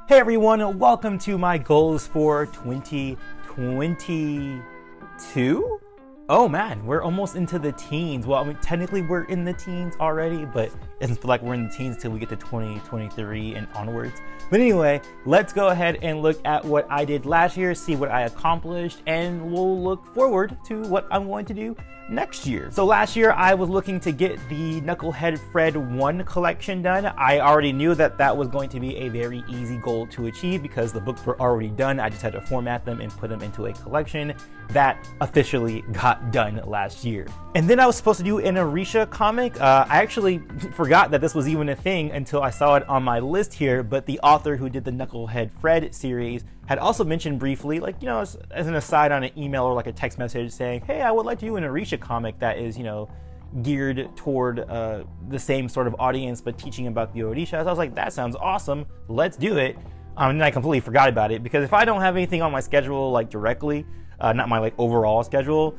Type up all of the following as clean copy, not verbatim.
Hey everyone, welcome to my goals for 2022? Oh man, we're almost into the teens. Well, I mean, technically we're in the teens already, but it doesn't feel like we're in the teens till we get to 2023 and onwards. But anyway, let's go ahead and look at what I did last year, see what I accomplished, and we'll look forward to what I'm going to do next year. So last year I was looking to get the Knucklehead Fred 1 collection done. I already knew that that was going to be a very easy goal to achieve because the books were already done. I just had to format them and put them into a collection. That officially got done last year. And then I was supposed to do an Orisha comic. I actually forgot that this was even a thing until I saw it on my list here, but the author who did the Knucklehead Fred series had also mentioned briefly, like, you know, as an aside on an email or like a text message saying, hey, I would like to do an Orisha comic that is, you know, geared toward the same sort of audience, but teaching about the Orishas. I was like, that sounds awesome. Let's do it. And then I completely forgot about it because if I don't have anything on my schedule, like directly, not my like overall schedule,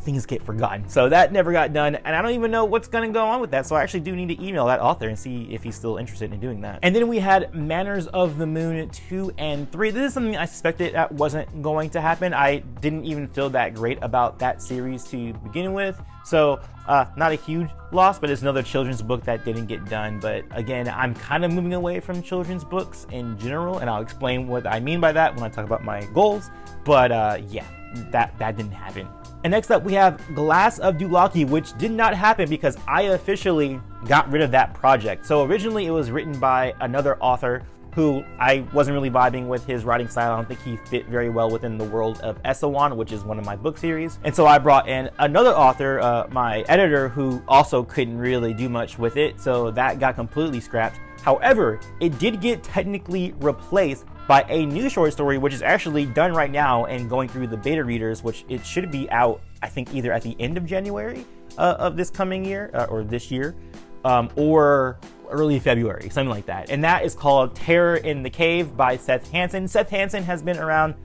things get forgotten. So that never got done, and I don't even know what's gonna go on with that. So I actually do need to email that author and see if he's still interested in doing that. And then we had Manners of the Moon 2 and 3. This is something I suspected that wasn't going to happen. I didn't even feel that great about that series to begin with. So not a huge loss, but it's another children's book that didn't get done. But again, I'm kind of moving away from children's books in general, and I'll explain what I mean by that when I talk about my goals. But yeah, that didn't happen. And next up we have Glass of Dulaki, which did not happen because I officially got rid of that project. So originally it was written by another author who I wasn't really vibing with his writing style. I don't think he fit very well within the world of Esawan, which is one of my book series. And so I brought in another author, my editor, who also couldn't really do much with it. So that got completely scrapped. However, it did get technically replaced by a new short story, which is actually done right now and going through the beta readers, which it should be out, I think, either at the end of January of this coming year, or this year, or early February, something like that. And that is called Terror in the Cave by Seth Hansen. Seth Hansen has been around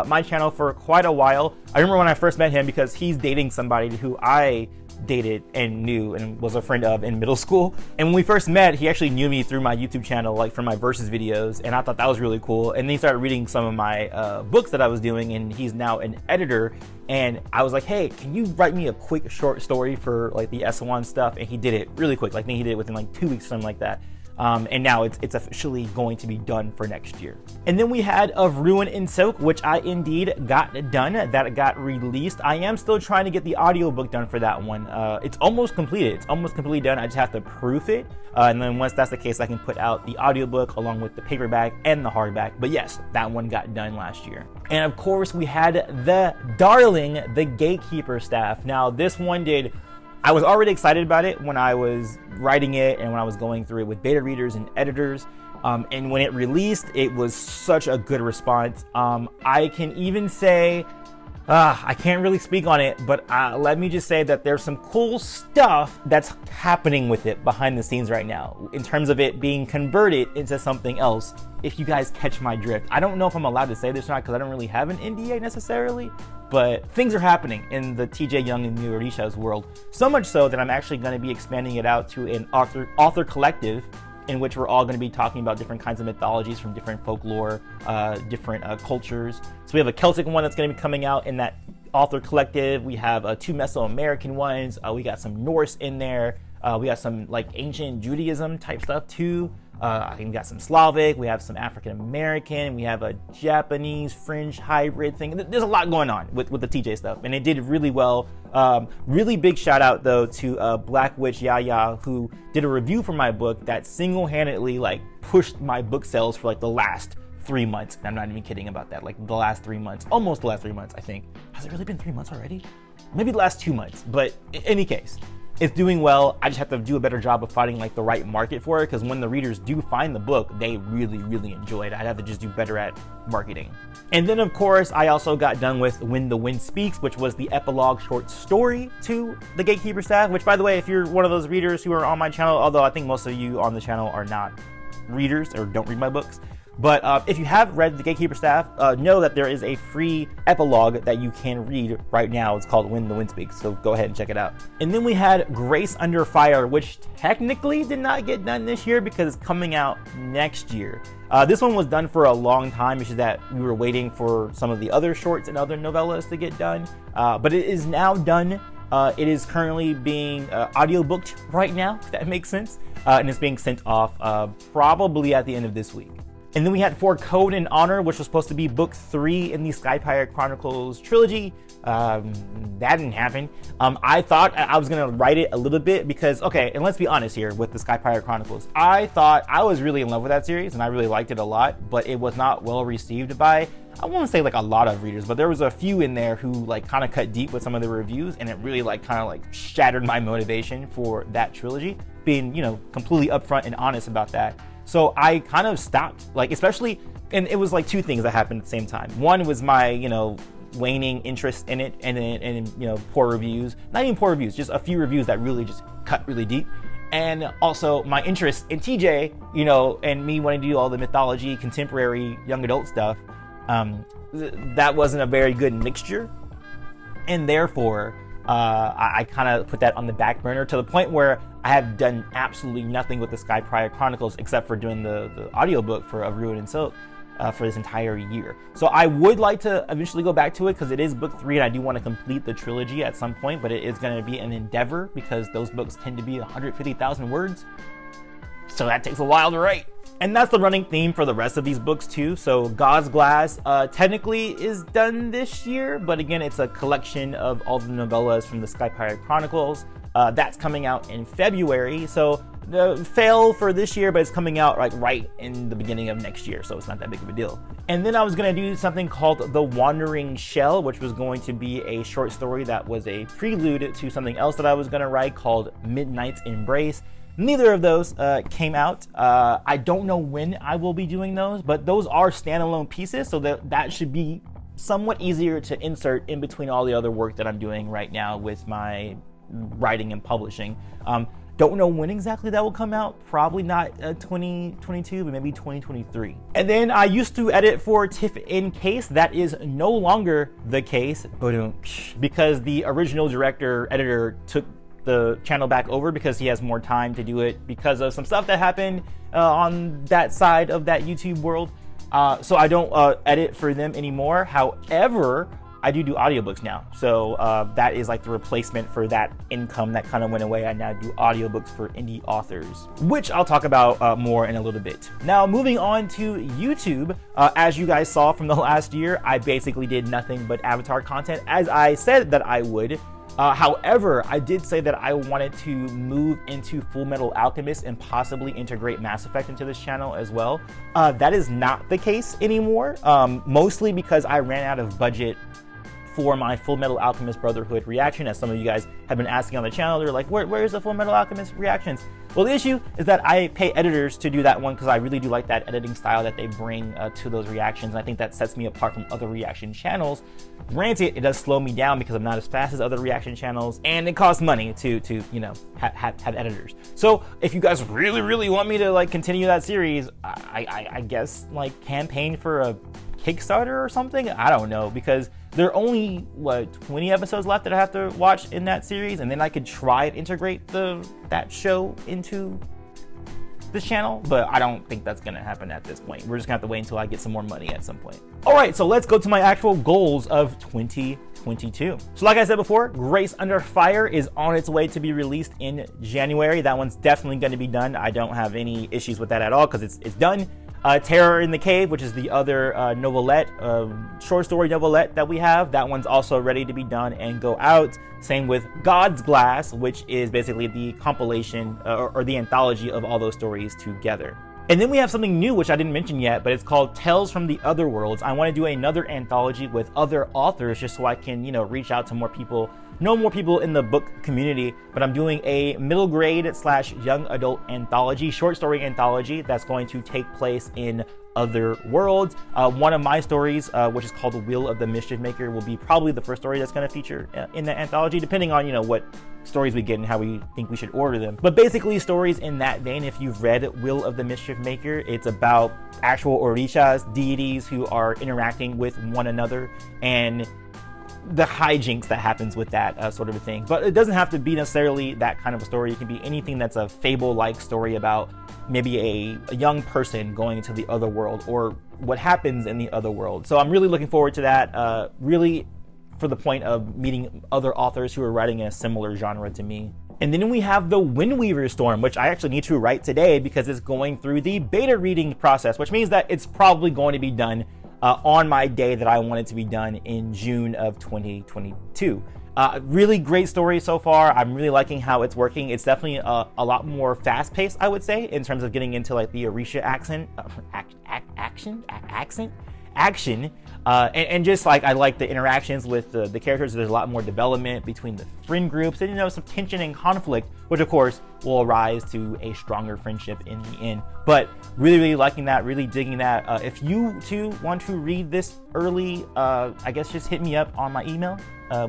my channel for quite a while. I remember when I first met him because he's dating somebody who I dated and knew and was a friend of in middle school. And when we first met, he actually knew me through my YouTube channel, like from my Versus videos, and I thought that was really cool. And then he started reading some of my books that I was doing, and he's now an editor. And I was like, hey, can you write me a quick short story for like the S1 stuff? And he did it really quick. Like, I think he did it within like 2 weeks, something like that. And now it's officially going to be done for next year. And then we had Of Ruin and Silk, which I indeed got done. That got released. I am still trying to get the audiobook done for that one. It's almost completed. It's almost completely done. I just have to proof it. And then once that's the case, I can put out the audiobook along with the paperback and the hardback. But yes, that one got done last year. And of course, we had the darling, The Gatekeeper Staff. Now, this one I was already excited about it when I was writing it and when I was going through it with beta readers and editors. And when it released, it was such a good response. I can even say, I can't really speak on it, but let me just say that there's some cool stuff that's happening with it behind the scenes right now in terms of it being converted into something else. If you guys catch my drift, I don't know if I'm allowed to say this or not because I don't really have an NDA necessarily, but things are happening in the TJ Young and New Orishas world. So much so that I'm actually going to be expanding it out to an author collective in which we're all going to be talking about different kinds of mythologies from different folklore, different cultures. So we have a Celtic one that's going to be coming out in that author collective. We have 2 Mesoamerican ones. We got some Norse in there. We got some like ancient Judaism type stuff too. I think we got some Slavic, we have some African American, we have a Japanese fringe hybrid thing. There's a lot going on with the TJ stuff, and it did really well. Really big shout out though to Black Witch Yaya, who did a review for my book that single-handedly like pushed my book sales for like the last 3 months. I'm not even kidding about that. Like the last 3 months, almost the last 3 months, I think. Has it really been 3 months already? Maybe the last 2 months, but in any case, it's doing well. I just have to do a better job of finding like the right market for it, because when the readers do find the book, they really, really enjoy it. I'd have to just do better at marketing. And then of course, I also got done with When the Wind Speaks, which was the epilogue short story to The Gatekeeper Staff, which by the way, if you're one of those readers who are on my channel, although I think most of you on the channel are not readers or don't read my books, But if you have read The Gatekeeper Staff, know that there is a free epilogue that you can read right now. It's called When the Wind Speaks, so go ahead and check it out. And then we had Grace Under Fire, which technically did not get done this year because it's coming out next year. This one was done for a long time. It's just that we were waiting for some of the other shorts and other novellas to get done. But it is now done. It is currently being audiobooked right now, if that makes sense. And it's being sent off probably at the end of this week. And then we had For Code and Honor, which was supposed to be book 3 in the Sky Pirate Chronicles trilogy. That didn't happen. I thought I was gonna write it a little bit because, okay, and let's be honest here with the Sky Pirate Chronicles. I thought I was really in love with that series and I really liked it a lot, but it was not well received by, I won't say like a lot of readers, but there was a few in there who like kind of cut deep with some of the reviews, and it really like kind of like shattered my motivation for that trilogy, being, you know, completely upfront and honest about that. So I kind of stopped, like, especially, and it was like two things that happened at the same time. One was my, you know, waning interest in it, and you know, poor reviews, not even poor reviews, just a few reviews that really just cut really deep. And also my interest in TJ, you know, and me wanting to do all the mythology, contemporary, young adult stuff. That wasn't a very good mixture. And therefore, I kind of put that on the back burner to the point where I have done absolutely nothing with the Sky Pirate Chronicles except for doing the audiobook for Of Ruin and Silk for this entire year. So I would like to eventually go back to it because it is book 3 and I do want to complete the trilogy at some point, but it is going to be an endeavor because those books tend to be 150,000 words. So that takes a while to write. And that's the running theme for the rest of these books too. So God's Glass technically is done this year, but again, it's a collection of all the novellas from the Sky Pirate Chronicles. That's coming out in February. So the fail for this year, but it's coming out like right in the beginning of next year. So it's not that big of a deal. And then I was gonna do something called The Wandering Shell, which was going to be a short story that was a prelude to something else that I was gonna write called Midnight's Embrace. Neither of those came out. I don't know when I will be doing those, but those are standalone pieces, so that should be somewhat easier to insert in between all the other work that I'm doing right now with my writing and publishing. Don't know when exactly that will come out. Probably not 2022, but maybe 2023. And then I used to edit for Tiff in Case. That is no longer the case, because the original editor took the channel back over because he has more time to do it because of some stuff that happened on that side of that YouTube world. So I don't edit for them anymore. However, I do audiobooks now. So that is like the replacement for that income that kind of went away. I now do audiobooks for indie authors, which I'll talk about more in a little bit. Now, moving on to YouTube, as you guys saw from the last year, I basically did nothing but Avatar content as I said that I would. However, I did say that I wanted to move into Full Metal Alchemist and possibly integrate Mass Effect into this channel as well. That is not the case anymore, mostly because I ran out of budget for my Full Metal Alchemist Brotherhood reaction. As some of you guys have been asking on the channel, they're like, where's the Full Metal Alchemist reactions? Well, the issue is that I pay editors to do that one because I really do like that editing style that they bring to those reactions. And I think that sets me apart from other reaction channels. Granted, it does slow me down because I'm not as fast as other reaction channels, and it costs money to you know, have editors. So if you guys really want me to like continue that series, I guess like campaign for a Kickstarter or something. I don't know, because there are only 20 episodes left that I have to watch in that series, and then I could try and integrate that show into this channel, but I don't think that's gonna happen at this point. We're just gonna have to wait until I get some more money at some point. All right, so let's go to my actual goals of 2022. So like I said before, Grace Under Fire is on its way to be released in January. That one's definitely gonna be done. I don't have any issues with that at all because it's done. Terror in the Cave, which is the other novelette, short story novelette that we have, that one's also ready to be done and go out. Same with God's Glass, which is basically the compilation or the anthology of all those stories together. And then we have something new, which I didn't mention yet, but it's called Tales from the Other Worlds. I want to do another anthology with other authors just so I can, you know, reach out to more people no more people in the book community, but I'm doing a middle grade / young adult anthology, short story anthology that's going to take place in other worlds. One of my stories, which is called The Will of the Mischief Maker, will be probably the first story that's going to feature in the anthology, depending on, what stories we get and how we think we should order them. But basically stories in that vein. If you've read Will of the Mischief Maker, it's about actual orishas, deities who are interacting with one another, and the hijinks that happens with that sort of a thing. But it doesn't have to be necessarily that kind of a story. It can be anything that's a fable-like story about maybe a young person going into the other world, or what happens in the other world. So I'm really looking forward to that, really for the point of meeting other authors who are writing in a similar genre to me. And then we have the Windweaver Storm, which I actually need to write today because it's going through the beta reading process, which means that it's probably going to be done on my day that I want it to be done in June of 2022. Really great story so far. I'm really liking how it's working. It's definitely a lot more fast-paced, I would say, in terms of getting into like the Orisha action. And just like I like the interactions with the characters. There's a lot more development between the friend groups, and some tension and conflict, which of course will arise to a stronger friendship in the end. But really liking that, really digging that. If you too want to read this early, I guess just hit me up on my email,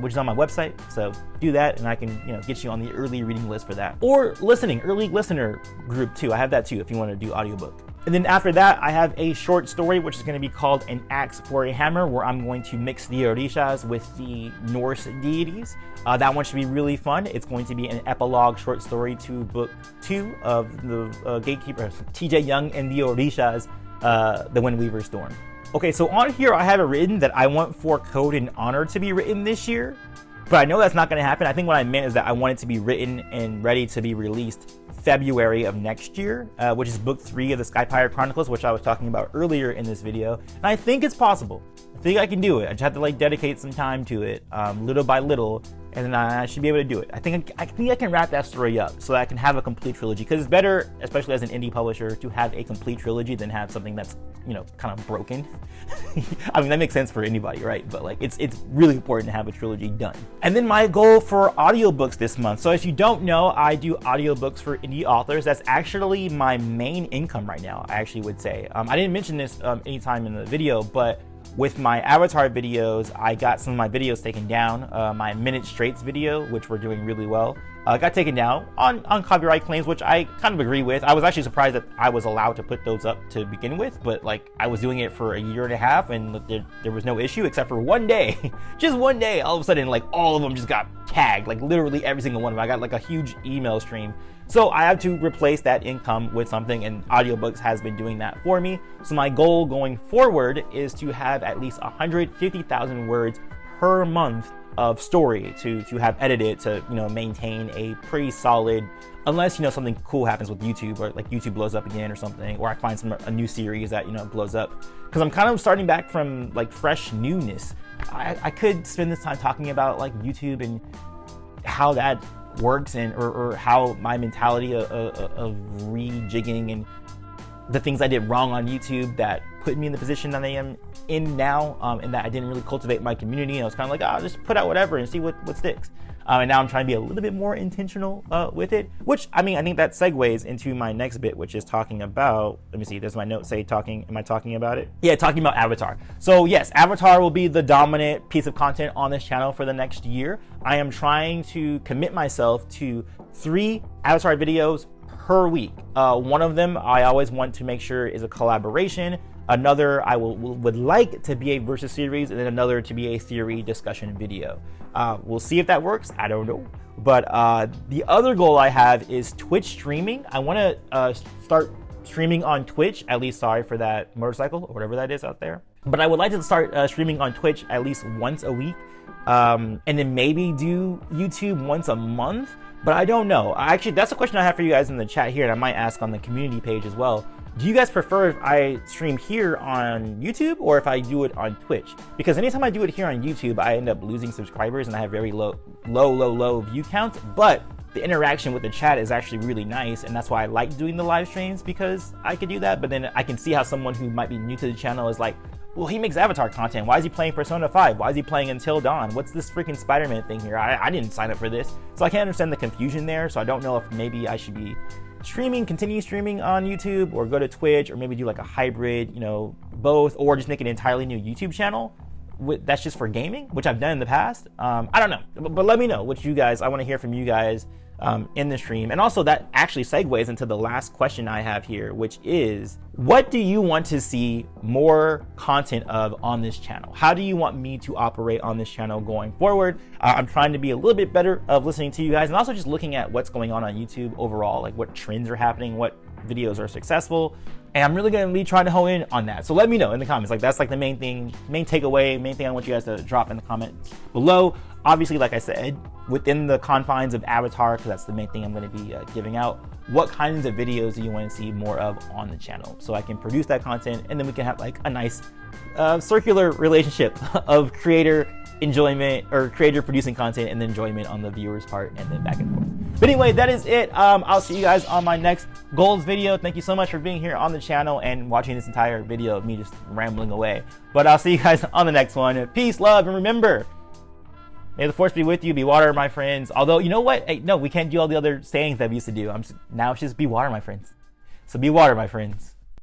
which is on my website. So do that, and I can get you on the early reading list for that. Or early listener group too. I have that too if you want to do audiobook. And then after that, I have a short story, which is going to be called An Axe for a Hammer, where I'm going to mix the Orishas with the Norse deities. That one should be really fun. It's going to be an epilogue short story to book 2 of the Gatekeeper, TJ Young and the Orishas, the Windweaver Storm. Okay, so on here, I have it written that I want For Code and Honor to be written this year, but I know that's not going to happen. I think what I meant is that I want it to be written and ready to be released February of next year, which is book 3 of the Skypire Chronicles, which I was talking about earlier in this video. And I think it's possible. I think I can do it. I just have to dedicate some time to it, little by little, and then I should be able to do it. I think I can wrap that story up so that I can have a complete trilogy, because it's better, especially as an indie publisher, to have a complete trilogy than have something that's kind of broken. I mean, that makes sense for anybody, right? But it's really important to have a trilogy done. And then my goal for audiobooks this month. So if you don't know, I do audiobooks for indie authors. That's actually my main income right now, I actually would say. I didn't mention this anytime in the video, but with my Avatar videos, I got some of my videos taken down. My Minute Straights video, which we're doing really well, got taken down on copyright claims, which I kind of agree with. I was actually surprised that I was allowed to put those up to begin with, but I was doing it for a year and a half, and there was no issue except for one day. Just one day, all of a sudden, all of them just got tagged, literally every single one of them. I got a huge email stream. So I have to replace that income with something, and audiobooks has been doing that for me. So my goal going forward is to have at least 150,000 words per month of story to have edited to maintain a pretty solid, unless something cool happens with YouTube, or YouTube blows up again or something, or I find a new series that blows up, because I'm kind of starting back from fresh newness. I could spend this time talking about YouTube and how that works, and or how my mentality of rejigging and the things I did wrong on YouTube that put me in the position that I am in now, and that I didn't really cultivate my community, and I was kind of I'll just put out whatever and see what sticks. And now I'm trying to be a little bit more intentional with it, which I think that segues into my next bit, which is talking about, let me see, does my note say am I talking about it? Yeah, talking about Avatar. So yes, Avatar will be the dominant piece of content on this channel for the next year. I am trying to commit myself to 3 Avatar videos per week. One of them I always want to make sure is a collaboration. Another I would like to be a versus series, and then another to be a theory discussion video. We'll see if that works. I don't know. But the other goal I have is Twitch streaming. I want to start streaming on Twitch, at least, sorry for that motorcycle or whatever that is out there. But I would like to start streaming on Twitch at least once a week, and then maybe do YouTube once a month. But I don't know. Actually, that's a question I have for you guys in the chat here, and I might ask on the community page as well. Do you guys prefer if I stream here on YouTube or if I do it on Twitch? Because anytime I do it here on YouTube, I end up losing subscribers and I have very low view counts. But the interaction with the chat is actually really nice, and that's why I like doing the live streams, because I could do that. But then I can see how someone who might be new to the channel is like, well, he makes Avatar content. Why is he playing Persona 5? Why is he playing Until Dawn? What's this freaking Spider-Man thing here? I didn't sign up for this. So I can't understand the confusion there. So I don't know if maybe I should be continue streaming on YouTube, or go to Twitch, or maybe do like a hybrid, both, or just make an entirely new YouTube channel that's just for gaming, which I've done in the past. I don't know, but let me know what you guys, I want to hear from you guys in the stream. And also that actually segues into the last question I have here, which is, what do you want to see more content of on this channel? How do you want me to operate on this channel going forward? I'm trying to be a little bit better of listening to you guys, and also just looking at what's going on YouTube overall, like what trends are happening, what videos are successful. And I'm really going to be trying to hone in on that. So let me know in the comments. Like, that's like the main takeaway, main thing I want you guys to drop in the comments below. Obviously, like I said, within the confines of Avatar, because that's the main thing I'm going to be giving out, what kinds of videos do you want to see more of on the channel, so I can produce that content, and then we can have like a nice circular relationship of creator enjoyment, or creator producing content and then enjoyment on the viewer's part, and then back and forth. But anyway, that is it. I'll see you guys on my next goals video. Thank you so much for being here on the channel and watching this entire video of me just rambling away. But I'll see you guys on the next one. Peace, love, and remember, may the force be with you. Be water, my friends. Although, you know what? Hey, no, we can't do all the other sayings that we used to do. Now it's just be water, my friends. So be water, my friends.